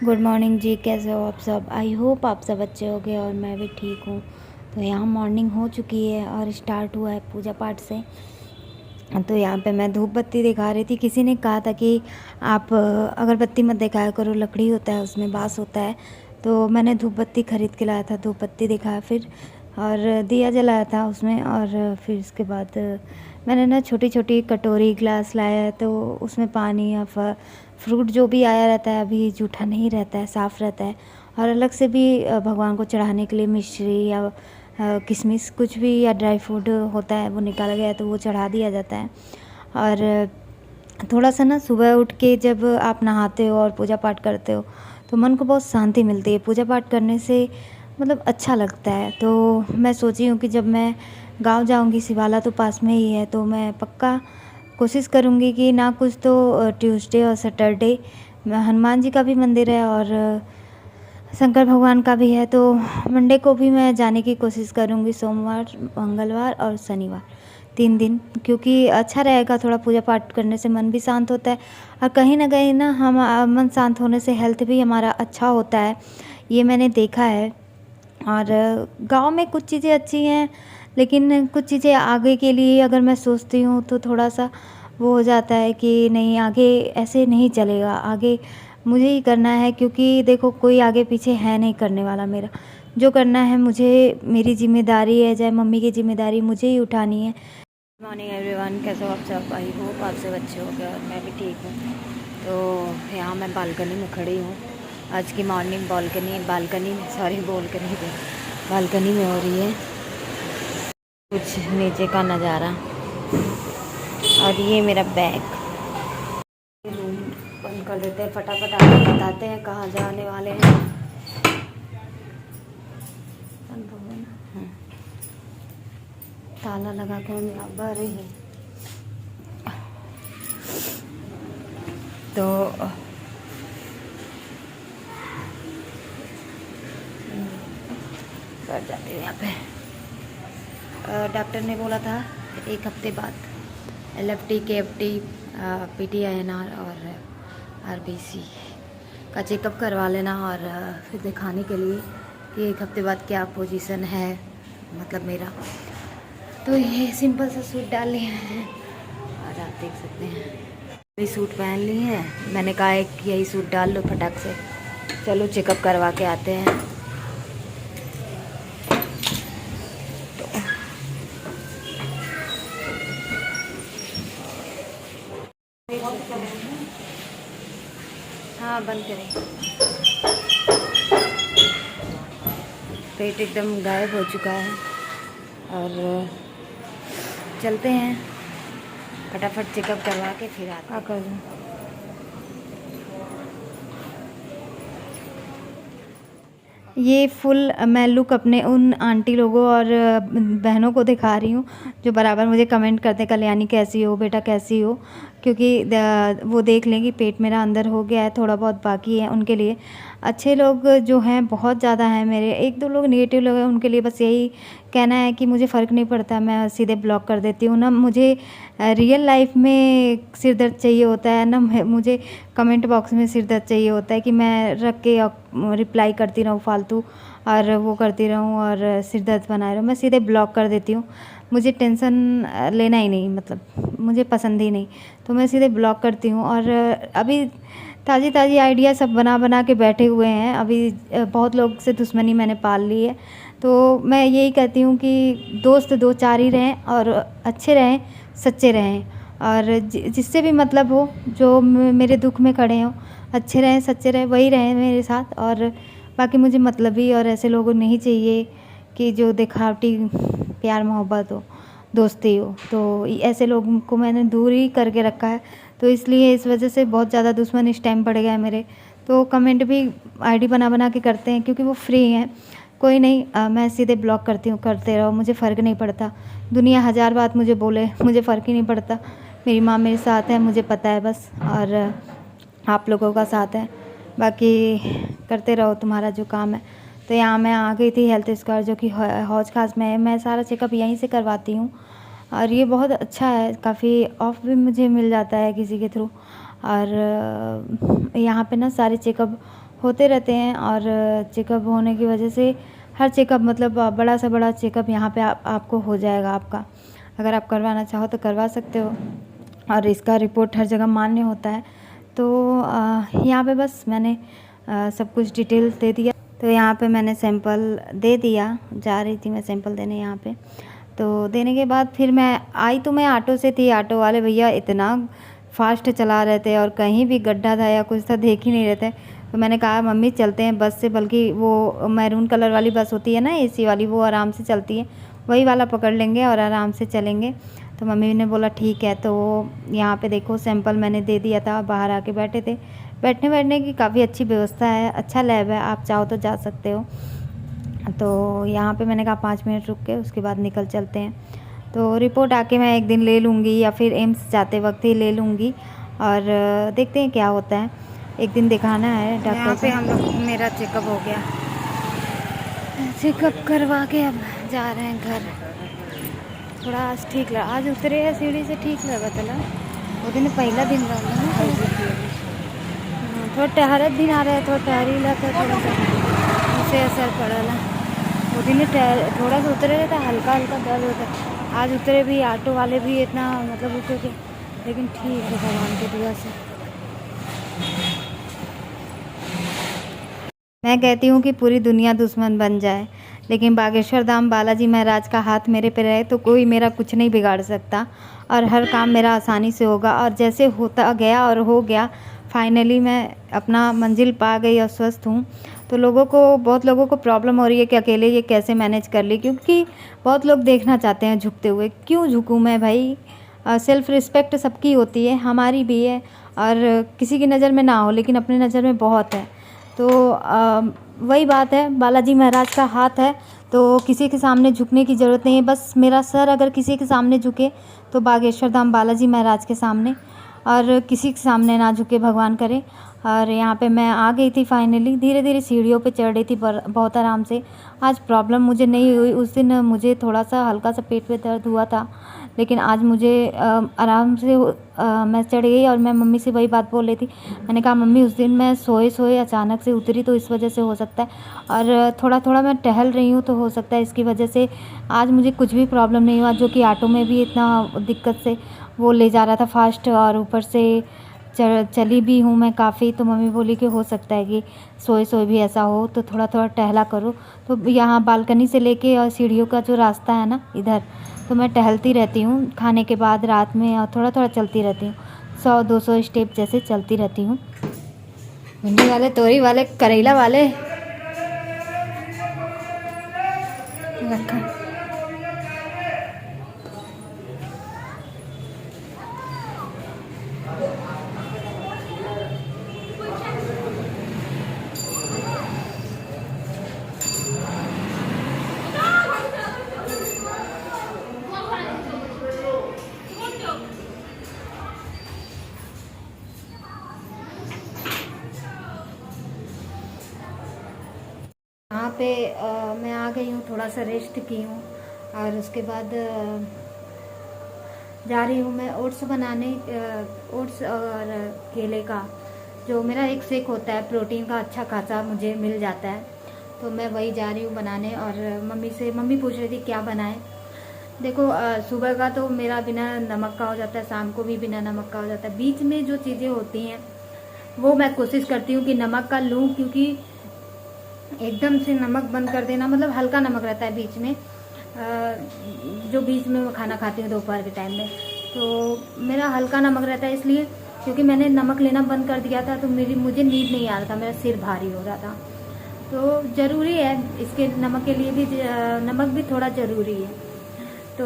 Good morning जी। कैसे हो आप सब? आई होप आप सब अच्छे होंगे और मैं भी ठीक हूँ। तो यहाँ मॉर्निंग हो चुकी है और स्टार्ट हुआ है पूजा पाठ से। तो यहाँ पे मैं धूप बत्ती दिखा रही थी। किसी ने कहा था कि आप अगरबत्ती मत दिखाया करो, लकड़ी होता है उसमें बास होता है। तो मैंने धूप बत्ती ख़रीद के लाया था, धूप बत्ती दिखाया फिर, और दिया जलाया था उसमें। और फिर उसके बाद मैंने ना छोटी छोटी कटोरी ग्लास लाया है, तो उसमें पानी या फ्रूट जो भी आया रहता है अभी जूठा नहीं रहता है, साफ़ रहता है। और अलग से भी भगवान को चढ़ाने के लिए मिश्री या किशमिश कुछ भी या ड्राई फ्रूट होता है वो निकाला गया है, तो वो चढ़ा दिया जाता है। और थोड़ा सा ना सुबह उठ के जब आप नहाते हो और पूजा पाठ करते हो तो मन को बहुत शांति मिलती है। पूजा पाठ करने से मतलब अच्छा लगता है। तो मैं सोची हूँ कि जब मैं गांव जाऊँगी, शिवाला तो पास में ही है, तो मैं पक्का कोशिश करूँगी कि ना कुछ तो ट्यूसडे और सैटरडे हनुमान जी का भी मंदिर है और शंकर भगवान का भी है, तो मंडे को भी मैं जाने की कोशिश करूँगी। सोमवार, मंगलवार और शनिवार 3 दिन, क्योंकि अच्छा रहेगा। थोड़ा पूजा पाठ करने से मन भी शांत होता है और कहीं न कहीं ना हम मन शांत होने से हेल्थ भी हमारा अच्छा होता है, ये मैंने देखा है। और गाँव में कुछ चीज़ें अच्छी हैं, लेकिन कुछ चीज़ें आगे के लिए अगर मैं सोचती हूँ तो थोड़ा-सा वो हो जाता है कि नहीं, आगे ऐसे नहीं चलेगा, आगे मुझे ही करना है, क्योंकि देखो कोई आगे पीछे है नहीं करने वाला मेरा। जो करना है मुझे, मेरी ज़िम्मेदारी है, चाहे मम्मी की ज़िम्मेदारी मुझे ही उठानी है। गुड मॉर्निंग एवरीवन, कैसे हो आप सब? आई होप आप सब अच्छे हो गए और मैं भी ठीक हूँ। तो यहाँ मैं बालकनी में खड़ी हूँ। आज की मॉर्निंग बालकनी में हो रही है कुछ नीचे का नज़ारा। और ये मेरा बैग, रूम बंद कर देते हैं, फटाफट आपको बताते हैं कहाँ जाने वाले हैं। ताला लगा के हम यहाँ भरे हैं। तो बैठ जाते हैं यहाँ पे। डॉक्टर ने बोला था 1 हफ्ते बाद LFT, KFT, PTINR और RBC का चेकअप करवा लेना, और फिर दिखाने के लिए कि 1 हफ्ते बाद क्या पोजीशन है, मतलब मेरा। तो ये सिंपल सा सूट डाल लिया है और आप देख सकते हैं ये सूट पहन ली है। मैंने कहा है कि यही सूट डाल लो फटाक से, चलो चेकअप करवा के आते हैं। हाँ, बंद करें। पेट एकदम गायब हो चुका है और चलते हैं फटाफट चेकअप करवा के फिर आते हैं। ये फुल मैं लुक अपने उन आंटी लोगों और बहनों को दिखा रही हूँ जो बराबर मुझे कमेंट करते हैं, कल्याणी कैसी हो बेटा, कैसी हो, क्योंकि वो देख लें कि पेट मेरा अंदर हो गया है, थोड़ा बहुत बाकी है। उनके लिए अच्छे लोग जो हैं बहुत ज़्यादा हैं, मेरे 1-2 लोग नेगेटिव लोग हैं, उनके लिए बस यही कहना है कि मुझे फ़र्क नहीं पड़ता, मैं सीधे ब्लॉक कर देती हूँ ना। मुझे रियल लाइफ में सिर दर्द चाहिए होता है ना, मुझे कमेंट बॉक्स में सिर दर्द चाहिए होता है कि मैं रख के रिप्लाई करती रहूँ फालतू और वो करती रहूँ और सिर दर्द बनाए रहूँ। मैं सीधे ब्लॉक कर देती हूँ, मुझे टेंशन लेना ही नहीं, मतलब मुझे पसंद ही नहीं, तो मैं सीधे ब्लॉक करती हूँ। और अभी ताज़ी आइडिया सब बना के बैठे हुए हैं। अभी बहुत लोग से दुश्मनी मैंने पाल ली है, तो मैं यही कहती हूँ कि दोस्त 2-4 ही रहें और अच्छे रहें, सच्चे रहें, और जिससे भी मतलब हो, जो मेरे दुख में खड़े हों, अच्छे रहें, सच्चे रहें, वही रहें मेरे साथ। और बाकी मुझे मतलबी और ऐसे लोग नहीं चाहिए कि जो दिखावटी प्यार मोहब्बत हो, दोस्ती हो। तो ऐसे लोगों को मैंने दूर ही करके रखा है, तो इसलिए इस वजह से बहुत ज़्यादा दुश्मन इस टाइम पड़ गया है मेरे। तो कमेंट भी आईडी बना के करते हैं क्योंकि वो फ्री हैं। कोई नहीं, मैं सीधे ब्लॉक करती हूँ, करते रहो, मुझे फ़र्क नहीं पड़ता। दुनिया 1000 बात मुझे बोले, मुझे फ़र्क ही नहीं पड़ता। मेरी माँ मेरे साथ है, मुझे पता है बस, और आप लोगों का साथ है। बाकी करते रहो तुम्हारा जो काम है। तो यहाँ मैं आ गई थी हेल्थ स्क्वायर, जो कि हौज खास में है। मैं सारा चेकअप यहीं से करवाती हूँ और ये बहुत अच्छा है, काफ़ी ऑफ भी मुझे मिल जाता है किसी के थ्रू। और यहाँ पे ना सारे चेकअप होते रहते हैं और चेकअप होने की वजह से हर चेकअप मतलब बड़ा से बड़ा चेकअप यहाँ पे आपको हो जाएगा आपका। अगर आप करवाना चाहो तो करवा सकते हो और इसका रिपोर्ट हर जगह मान्य होता है। तो यहाँ पे बस मैंने सब कुछ डिटेल दे दिया। तो यहाँ पे मैंने सैंपल दे दिया, जा रही थी मैं सैंपल देने यहाँ पे। तो देने के बाद फिर मैं आई, तो मैं ऑटो से थी। ऑटो वाले भैया इतना फास्ट चला रहे थे और कहीं भी गड्ढा था या कुछ था देख ही नहीं रहे थे। तो मैंने कहा मम्मी चलते हैं बस से, बल्कि वो मैरून कलर वाली बस होती है ना एसी वाली, वो आराम से चलती है, वही वाला पकड़ लेंगे और आराम से चलेंगे। तो मम्मी ने बोला ठीक है। तो यहाँ पे देखो सैंपल मैंने दे दिया था, बाहर आके बैठे थे। बैठने की काफ़ी अच्छी व्यवस्था है, अच्छा लैब है, आप चाहो तो जा सकते हो। तो यहाँ पे मैंने कहा 5 मिनट रुक के उसके बाद निकल चलते हैं। तो रिपोर्ट आके मैं एक दिन ले लूँगी या फिर एम्स जाते वक्त ही ले लूँगी और देखते हैं क्या होता है। एक दिन दिखाना है डॉक्टर। यहाँ पे हम लोग मेरा चेकअप हो गया, चेकअप करवा के अब जा रहे हैं घर। थोड़ा आज ठीक लगा, आज उतरे हैं सीढ़ी से ठीक लगा चला। वो दिन पहला दिन रहा ना, थोड़ा टहरत दिन आ रहा है, थोड़ा टहरी ला था, थोड़ा सा उसे असर पड़ा ला। वो दिन थोड़ा सा उतरे रहता, हल्का हल्का दर्द होता। आज उतरे भी ऑटो वाले भी इतना मतलब उतरे थे, लेकिन ठीक है भगवान की दुआ से। मैं कहती हूँ कि पूरी दुनिया दुश्मन बन जाए, लेकिन बागेश्वर धाम बालाजी महाराज का हाथ मेरे पे रहे तो कोई मेरा कुछ नहीं बिगाड़ सकता और हर काम मेरा आसानी से होगा। और जैसे होता गया और हो गया, फाइनली मैं अपना मंजिल पा गई और स्वस्थ हूँ। तो बहुत लोगों को प्रॉब्लम हो रही है कि अकेले ये कैसे मैनेज कर ली, क्योंकि बहुत लोग देखना चाहते हैं झुकते हुए। क्यों झुकूँ मैं भाई? सेल्फ़ रिस्पेक्ट सबकी होती है, हमारी भी है, और किसी की नज़र में ना हो लेकिन अपनी नज़र में बहुत है। तो वही बात है, बालाजी महाराज का हाथ है तो किसी के सामने झुकने की ज़रूरत नहीं है। बस मेरा सर अगर किसी के सामने झुके तो बागेश्वर धाम बालाजी महाराज के सामने, और किसी के सामने ना झुके, भगवान करे। और यहाँ पे मैं आ गई थी फाइनली, धीरे धीरे सीढ़ियों पे चढ़ रही थी बहुत आराम से। आज प्रॉब्लम मुझे नहीं हुई। उस दिन मुझे थोड़ा सा हल्का सा पेट में दर्द हुआ था, लेकिन आज मुझे आराम से मैं चढ़ गई। और मैं मम्मी से वही बात बोल रही थी, मैंने कहा मम्मी उस दिन मैं सोए अचानक से उतरी तो इस वजह से हो सकता है, और थोड़ा थोड़ा मैं टहल रही हूँ तो हो सकता है इसकी वजह से आज मुझे कुछ भी प्रॉब्लम नहीं हुआ। जो कि ऑटो में भी इतना दिक्कत से वो ले जा रहा था फास्ट, और ऊपर से चली भी हूँ मैं काफ़ी। तो मम्मी बोली कि हो सकता है कि सोए भी ऐसा हो, तो थोड़ा थोड़ा टहला करो। तो यहाँ बालकनी से लेके और सीढ़ियों का जो रास्ता है ना इधर, तो मैं टहलती रहती हूँ खाने के बाद रात में, और थोड़ा थोड़ा चलती रहती हूँ, 100-200 स्टेप जैसे चलती रहती हूँ। भिंडी वाले, तोरी वाले, करेला वाले रखा। यहाँ पे मैं आ गई हूँ, थोड़ा सा रेस्ट की हूँ और उसके बाद जा रही हूँ मैं ओट्स बनाने। ओट्स और केले का जो मेरा एक शेक होता है, प्रोटीन का अच्छा खासा मुझे मिल जाता है, तो मैं वही जा रही हूँ बनाने। और मम्मी पूछ रही थी क्या बनाएं। देखो सुबह का तो मेरा बिना नमक का हो जाता है, शाम को भी बिना नमक का हो जाता है। बीच में जो चीज़ें होती हैं वो मैं कोशिश करती हूँ कि नमक का लूँ, क्योंकि एकदम से नमक बंद कर देना, मतलब हल्का नमक रहता है बीच में, जो बीच में मैं खाना खाती हूँ दोपहर के टाइम में, तो मेरा हल्का नमक रहता है। इसलिए क्योंकि मैंने नमक लेना बंद कर दिया था तो मुझे नींद नहीं आ रहा था, मेरा सिर भारी हो रहा था। तो ज़रूरी है इसके नमक के लिए भी, नमक भी थोड़ा ज़रूरी है। तो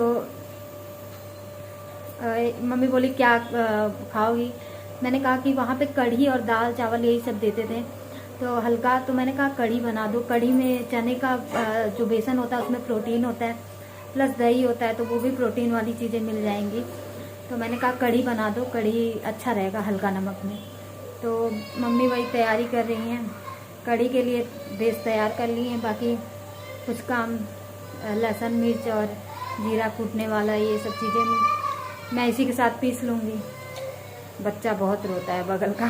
मम्मी बोली क्या खाओगी। मैंने कहा कि वहाँ पे कढ़ी और दाल चावल यही सब देते थे, तो हल्का, तो मैंने कहा कढ़ी बना दो। कढ़ी में चने का जो बेसन होता है उसमें प्रोटीन होता है, प्लस दही होता है, तो वो भी प्रोटीन वाली चीज़ें मिल जाएंगी। तो मैंने कहा कढ़ी बना दो, कढ़ी अच्छा रहेगा हल्का नमक में। तो मम्मी वही तैयारी कर रही हैं, कढ़ी के लिए बेस तैयार कर ली हैं। बाकी कुछ काम लहसुन मिर्च और जीरा कूटने वाला, ये सब चीज़ें मैं इसी के साथ पीस लूँगी। बच्चा बहुत रोता है बगल का।